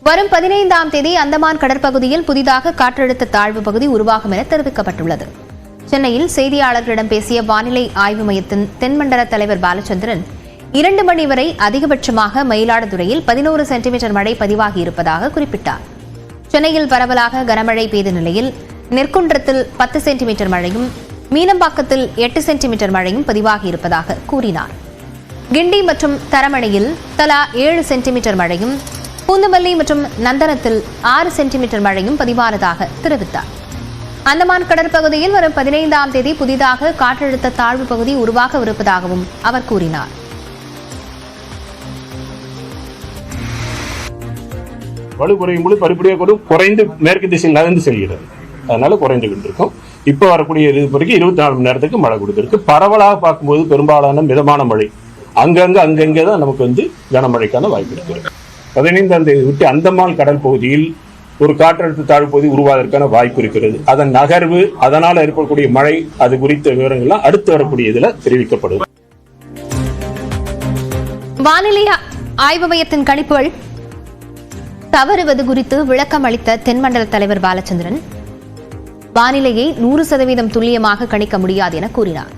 வரும் 15ஆம் தேதி அந்தமான் கடற்பகுதியில் புதிதாக காற்றழுத்த தாழ்வு பகுதி உருவாகும் என தெரிவிக்கப்பட்டுள்ளது. சென்னையில் செய்தியாளர்களிடம் பேசிய வானிலை ஆய்வு மையத்தின் தென்மண்டல தலைவர் பாலச்சந்திரன் 2 மணி வரை அதிகபட்சமாக மயிலாடுதுறையில் 11 சென்டிமீட்டர் மழை பதிவாகியிருப்பதாக குறிப்பிட்டார். சென்னையில் பரவலாக கனமழை பெய்த நிலையில் நெற்குன்றத்தில் 10 சென்டிமீட்டர் மழையும் மீனம்பாக்கத்தில் 8 சென்டிமீட்டர் மழையும் பதிவாகியிருப்பதாக கூறினார். கிண்டி மற்றும் தரமணியில் தலா 7 சென்டிமீட்டர் மழையும் பூந்தமல்லி மற்றும் நந்தனத்தில் 6 சென்டிமீட்டர் மழையும் பதிவானதாக தெரிவித்தார். அந்தமான் கடற்பகுதியில் வரும் 15ஆம் தேதி புதிதாக காற்றழுத்த தாழ்வு பகுதி உருவாகவிருப்பதாகவும் அவர் கூறினார். வலு குறையும் போது படிப்படியாக குறைந்து மேற்கு திசையில் நகர்ந்து செல்கிறது. அதனால குறைந்து கொண்டிருக்கும். இப்ப வரக்கூடிய வரைக்கும் 24 மணி நேரத்துக்கு மழை கொடுத்திருக்கு. பரவலாக பார்க்கும்போது பெரும்பாலான மிதமான மழை அங்கங்கே தான் நமக்கு கனமழைக்கான வாய்ப்பு இருக்கிறது. 15ஆம் தேதி விட்டு அந்தமான் கடல் பகுதியில் ஒரு காற்றழுத்த தாழ்வு பகுதி உருவாவதற்கான வாய்ப்பு இருக்கிறது. அதன் நகர்வு, அதனால் ஏற்படக்கூடிய மழை, அது குறித்த விவரங்கள்லாம் அடுத்து வரக்கூடிய இதுல தெரிவிக்கப்படும். வானிலை ஆய்வு மையத்தின் கணிப்புகள் தவறுவது குறித்து விளக்கம் அளித்த தென்மண்டல தலைவர் பாலச்சந்திரன் வானிலையை 100% துல்லியமாக கணிக்க முடியாது என கூறினார்.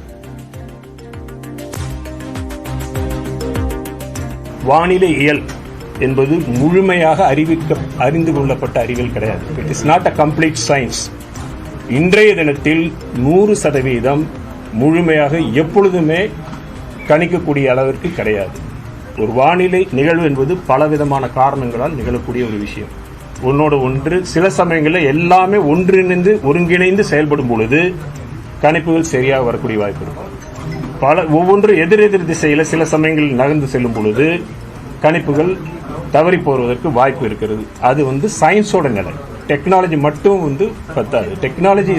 வானிலை இயல் என்பது முழுமையாக அறிந்து கொள்ளப்பட்ட அறிவியல் கிடையாது. It is not a complete science. இன்றைய தினத்தில் 100% முழுமையாக எப்பொழுதுமே கணிக்கக்கூடிய அளவிற்கு கிடையாது. ஒரு வானிலை நிகழ்வு என்பது பலவிதமான காரணங்களால் நிகழக்கூடிய ஒரு விஷயம். ஒன்னோடு ஒன்று சில சமயங்களில் எல்லாமே ஒருங்கிணைந்து செயல்படும் பொழுது கணிப்புகள் சரியாக வரக்கூடிய வாய்ப்பு இருக்கும். ஒவ்வொன்று எதிரெதிர் திசையில சில சமயங்களில் நகர்ந்து செல்லும் பொழுது கணிப்புகள் தவறி போவதற்கு வாய்ப்பு இருக்கிறது. அது சயின்ஸோட நிலை. டெக்னாலஜி மட்டும் பத்தாது. டெக்னாலஜி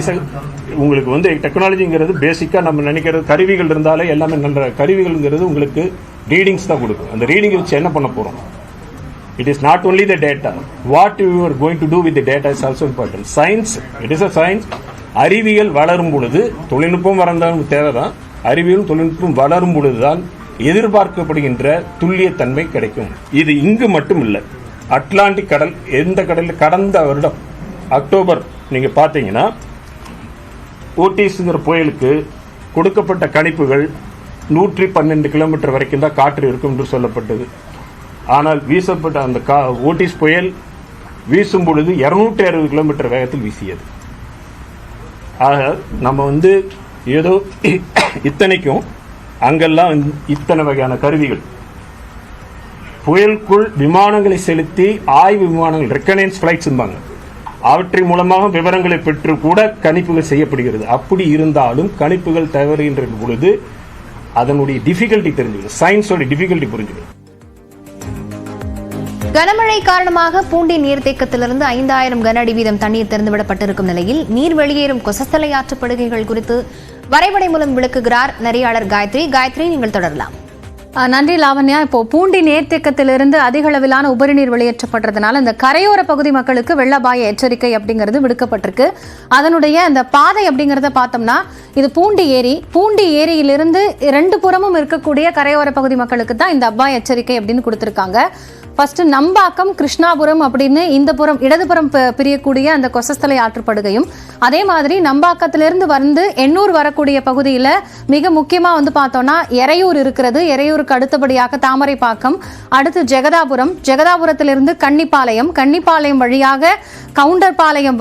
உங்களுக்கு டெக்னாலஜிங்கிறது பேசிக்கா நம்ம நினைக்கிறது கருவிகள் இருந்தாலே எல்லாமே நல்ல கருவிகள்ங்கிறது உங்களுக்கு ரீடிங்ஸ் தான் கொடுக்கும். அந்த ரீடிங் வச்சு என்ன பண்ண போறோம்? It is not only the data. What you are going to do with the data is also important. Science, it is a science. அறிவியல் வளரும் பொழுது தொழில்நுட்பம் வளர்ந்தாலும் தேவைதான். அறிவியல் தொழில்நுட்பம் வளரும் பொழுதுதான் எதிர்பார்க்கப்படுகின்ற துல்லியத்தன்மை கிடைக்கும். இது இங்கு மட்டும் இல்லை. அட்லாண்டிக் கடல், எந்த கடலில் கடந்த வருடம் அக்டோபர் நீங்க பாத்தீங்கன்னா ஓட்டிஸ்ங்கிற புயலுக்கு கொடுக்கப்பட்ட கணிப்புகள் 112 கிலோமீட்டர் வரைக்கும் தான் காற்று இருக்கும் என்று சொல்லப்பட்டது. ஆனால் வீசப்பட்ட அந்த ஓட்டிஸ் புயல் வீசும் பொழுது 260 கிலோமீட்டர் வேகத்தில் வீசியது. ஆக நம்ம ஏதோ இத்தனைக்கும் அங்கெல்லாம் இத்தனை வகையான கருவிகள் புயலுக்குள் விமானங்களை செலுத்தி ஆய்வு விமானங்கள் ரெக்கனன்ஸ் பிளைட்ஸ் அவற்றின் மூலமாக விவரங்களை பெற்று கூட கணிப்புகள் செய்யப்படுகிறது. அப்படி இருந்தாலும் கணிப்புகள் தவறுகின்ற பொழுது அதனுடைய டிஃபிகல்ட்டி தெரிஞ்சுக்கணும். சயின்ஸோட டிஃபிகல்ட்டி புரிஞ்சுக்கணும். கனமழை காரணமாக பூண்டி நீர்த்தேக்கத்திலிருந்து 5000 கன அடி வீதம் தண்ணீர் திறந்துவிடப்பட்டிருக்கும் நிலையில் நீர் வெளியேறும் கொசஸ்தலை ஆற்றுப்படுகைகள் குறித்து வரைபடை மூலம் விளக்குகிறார் நெறியாளர் காயத்ரி. நீங்கள் தொடரலாம். நன்றி லாவண்யா. இப்போ பூண்டி நீர்த்தேக்கத்திலிருந்து அதிக அளவிலான உபரிநீர் வெளியேற்றப்படுறதுனால இந்த கரையோர பகுதி மக்களுக்கு வெள்ள அபாய எச்சரிக்கை அப்படிங்கிறது விடுக்கப்பட்டிருக்கு. அதனுடைய அந்த பாதை அப்படிங்கிறத பார்த்தோம்னா இது பூண்டி ஏரியிலிருந்து 2 புறமும் இருக்கக்கூடிய கரையோர பகுதி மக்களுக்கு தான் இந்த அபாய எச்சரிக்கை அப்படின்னு கொடுத்திருக்காங்க. ஃபர்ஸ்ட் நம்பாக்கம், கிருஷ்ணாபுரம் அப்படின்னு இந்த புறம் இடதுபுறம் பிரியக்கூடிய அந்த கொசஸ்தலை ஆற்றுப்படுகையும், அதே மாதிரி நம்பாக்கத்திலிருந்து எண்ணூர் வரக்கூடிய பகுதியில் மிக முக்கியமா பார்த்தோம்னா எறையூர் இருக்கிறது. எறையூருக்கு அடுத்தபடியாக தாமரைப்பாக்கம், அடுத்து ஜெகதாபுரத்திலிருந்து கன்னிப்பாளையம் வழியாக கவுண்டர்பாளையம்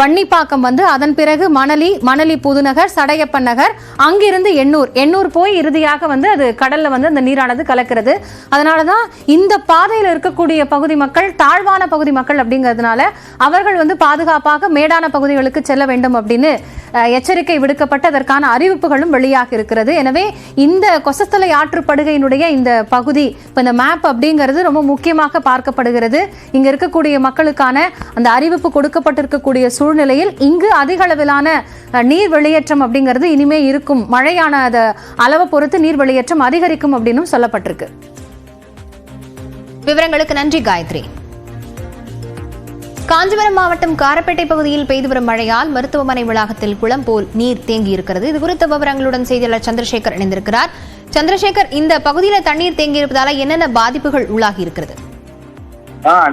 வன்னிப்பாக்கம் அதன் பிறகு மணலி புதுநகர், சடையப்பன் நகர், அங்கிருந்து எண்ணூர் போய் இறுதியாக அது கடல்ல அந்த நீரானது கலக்கிறது. அதனாலதான் இந்த பாதையில் இருக்கக்கூடிய பகுதி மக்கள் தாழ்வான பகுதி மக்கள் அப்படிங்கிறதுனால அவர்கள் பாதுகாப்பாக மேடான பகுதிகளுக்கு செல்ல வேண்டும் அப்படின்னு எச்சரிக்கை விடுக்கப்பட்டு அதற்கான அறிவிப்புகளும் வெளியாக இருக்கிறது. எனவே இந்த கொசஸ்தலை ஆற்றுப்படுகையினுடைய இந்த பகுதி இந்த மேப் அப்படிங்கிறது ரொம்ப முக்கியமாக பார்க்கப்படுகிறது. இங்க இருக்கக்கூடிய மக்களுக்கான அந்த அறிவிப்பு கொடுக்கப்பட்டிருக்கக்கூடிய சூழ்நிலையில் இங்கு அதிக அளவிலான நீர் வெளியேற்றம் அப்படிங்கிறது இனிமே இருக்கும். மழையான அளவை பொறுத்து நீர் வெளியேற்றம் அதிகரிக்கும் அப்படின்னு சொல்லப்பட்டிருக்கு. விவரங்களுக்கு நன்றி காயத்ரி. காஞ்சிபுரம் மாவட்டம் காரப்பேட்டை பகுதியில் பெய்து வரும் மழையால் மருத்துவமனை வளாகத்தில் குளம் போல் நீர் தேங்கியிருக்கிறது. இது குறித்த விவரங்களுடன் செய்தியாளர் சந்திரசேகர் இணைந்திருக்கிறார். சந்திரசேகர், இந்த பகுதியில் தண்ணீர் தேங்கியிருப்பதால என்னென்ன பாதிப்புகள் உள்ளாகி இருக்கிறது?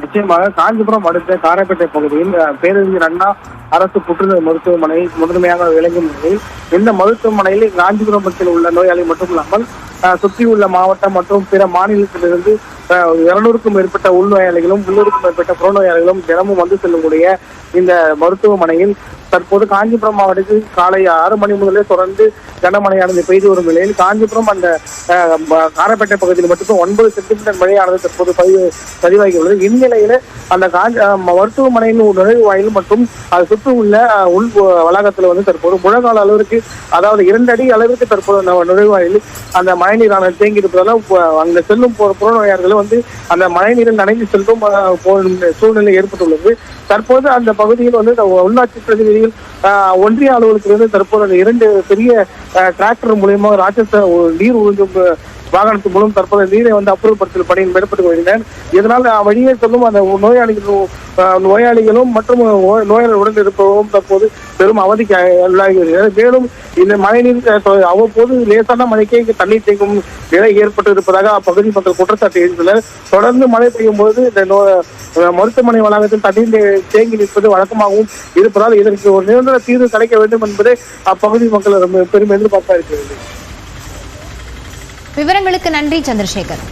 நிச்சயமாக காஞ்சிபுரம் அடுத்த காரைப்பேட்டை பகுதியில் பேரறிஞர் அண்ணா அரசு புற்றுநோய் மருத்துவமனை முதன்மையாக விளங்கும் நிலையில் இந்த மருத்துவமனையில் காஞ்சிபுரத்தில் உள்ள நோயாளி மட்டுமில்லாமல் சுற்றியுள்ள மாவட்டம் மற்றும் பிற மாநிலத்திலிருந்து 200க்கும் மேற்பட்ட உள்நோயாளிகளும் 300க்கும் மேற்பட்ட புறநோயாளிகளும் தினமும் வந்து செல்லக்கூடிய இந்த மருத்துவமனையில் தற்போது காஞ்சிபுரம் மாவட்டத்தில் காலை 6 மணி முதலே தொடர்ந்து கனமழையானது பெய்து வரும் நிலையில் காஞ்சிபுரம் அந்த காரைப்பேட்டை பகுதியில் மட்டும் 9 சென்டிமீட்டர் மழையானது தற்போது பதிவாகி உள்ளது. இந்நிலையில அந்த மருத்துவமனையின் நுழைவாயில் மற்றும் அது சுற்றி உள்ள உள் வளாகத்தில் வந்து தற்போது முழங்கால அளவிற்கு, அதாவது 2 அடி அளவிற்கு தற்போது நுழைவாயில் அந்த மழைநீரானது தேங்கி இருப்பதால் அங்க செல்லும் புறநோயாளர்களும் வந்து அந்த மழைநீரில் நனைந்து செல்லும் சூழ்நிலை ஏற்பட்டுள்ளது. தற்போது அந்த பகுதியில் வந்து உள்ளாட்சி பிரதிநிதிகள் ஒன்றிய அலுவலகத்திலிருந்து தற்போது அந்த 2 பெரிய டிராக்டர் மூலியமாக ராட்சச நீர் உறிஞ்சும் வாகனத்தின் மூலம் தற்போது நீரை வந்து அப்புறப்படுத்தல் பணியில் மேற்பட்டு வருகின்றனர். இதனால் வழியே செல்லும் அந்த நோயாளிகளும் மற்றும் நோயாளிகளுடன் இருப்பவரும் தற்போது பெரும் அவதிக்கு உள்ளாகி வருகிறது. மேலும் இந்த மழைநீர் அவ்வப்போது லேசான மழைக்கே இங்கு தண்ணீர் தேங்கும் நிலை ஏற்பட்டு இருப்பதாக அப்பகுதி மக்கள் குற்றச்சாட்டு எழுந்துள்ளனர். தொடர்ந்து மழை பெய்யும் போது இந்த மருத்துவமனை வளாகத்தில் தண்ணீர் தேங்கி நிற்பது வழக்கமாகவும் இருப்பதால் இதற்கு ஒரு நிரந்தர தீர்வு கிடைக்க வேண்டும் என்பதே அப்பகுதி மக்கள் பெரும் எதிர்பார்ப்பா இருக்கிறது. விவரங்களுக்கு நன்றி சந்திரசேகர்.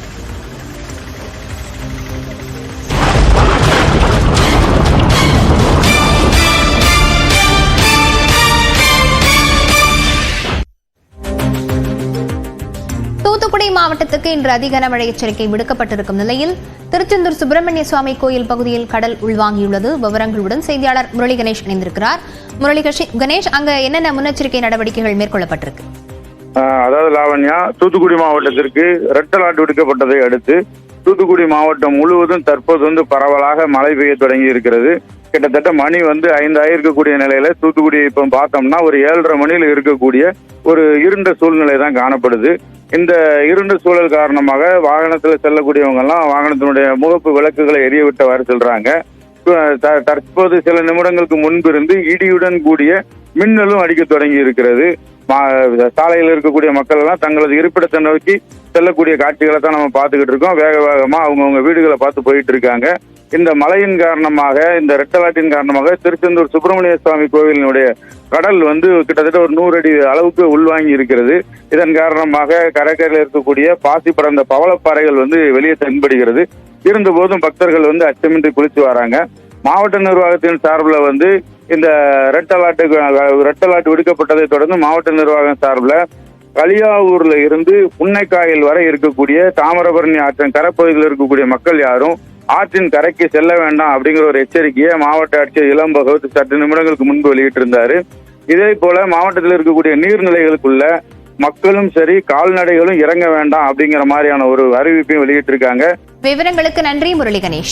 தூத்துக்குடி மாவட்டத்துக்கு இன்று அதி கனமழை எச்சரிக்கை விடுக்கப்பட்டிருக்கும் நிலையில் திருச்செந்தூர் சுப்பிரமணிய சுவாமி கோயில் பகுதியில் கடல் உள்வாங்கியுள்ளது. விவரங்களுடன் செய்தியாளர் முரளி கணேஷ் இணைந்திருக்கிறார். முரளி கணேஷ், அங்க என்னென்ன முன்னெச்சரிக்கை நடவடிக்கைகள் மேற்கொள்ளப்பட்டிருக்கு? அதாவது லாவண்யா, தூத்துக்குடி மாவட்டத்திற்கு ரெட் அலர்ட் விடுக்கப்பட்டதை அடுத்து தூத்துக்குடி மாவட்டம் முழுவதும் தற்போது வந்து பரவலாக மழை பெய்ய தொடங்கி இருக்கிறது. கிட்டத்தட்ட மணி வந்து 5 ஆகிருக்கக்கூடிய நிலையில தூத்துக்குடி இப்ப பார்த்தோம்னா ஒரு 7:30 மணியில் இருக்கக்கூடிய ஒரு இருண்ட சூழ்நிலை தான் காணப்படுது. இந்த இருண்ட சூழல் காரணமாக வாகனத்துல செல்லக்கூடியவங்க எல்லாம் வாகனத்தினுடைய முகப்பு விளக்குகளை எரிய விட்டவாறு செல்றாங்க. தற்போது சில நிமிடங்களுக்கு முன்பிருந்து இடியுடன் கூடிய மின்னலும் அடிக்க தொடங்கி இருக்கிறது. சாலையில் இருக்கக்கூடிய மக்கள் எல்லாம் தங்களது இருப்பிடத்தை நோக்கி செல்லக்கூடிய காட்சிகளை தான் நம்ம பார்த்துக்கிட்டு இருக்கோம். வேக வேகமா அவங்கவுங்க வீடுகளை பார்த்து போயிட்டு இருக்காங்க. இந்த மழையின் காரணமாக, இந்த ரெட் அலர்ட்டின் காரணமாக திருச்செந்தூர் சுப்பிரமணிய சுவாமி கோவிலினுடைய கடல் வந்து கிட்டத்தட்ட ஒரு 100 அடி அளவுக்கு உள்வாங்கி இருக்கிறது. இதன் காரணமாக கடற்கரையில் இருக்கக்கூடிய பாசி படர்ந்த பவளப்பாறைகள் வந்து வெளியே தென்படுகிறது. இருந்த போதும் பக்தர்கள் வந்து அச்சமின்றி குளிச்சு வராங்க. மாவட்ட நிர்வாகத்தின் சார்பில் வந்து இந்த ரெட் அலர்ட் விடுக்கப்பட்டதை தொடர்ந்து மாவட்ட நிர்வாகம் சார்பில் களியாவூர்ல இருந்து புன்னைக்காயில் வரை இருக்கக்கூடிய தாமிரபரணி ஆற்றின் கரைப்பகுதியில் இருக்கக்கூடிய மக்கள் யாரும் ஆற்றின் கரைக்கு செல்ல வேண்டாம் அப்படிங்கிற ஒரு எச்சரிக்கையை மாவட்ட ஆட்சியர் இளம் பகவத் சற்று நிமிடங்களுக்கு முன்பு வெளியிட்டிருந்தாரு. இதே போல மாவட்டத்தில் இருக்கக்கூடிய நீர்நிலைகளுக்குள்ள மக்களும் சரி கால்நடைகளும் இறங்க வேண்டாம் அப்படிங்கிற மாதிரியான ஒரு அறிவிப்பையும் வெளியிட்டிருக்காங்க. விவரங்களுக்கு நன்றி முரளி கணேஷ்.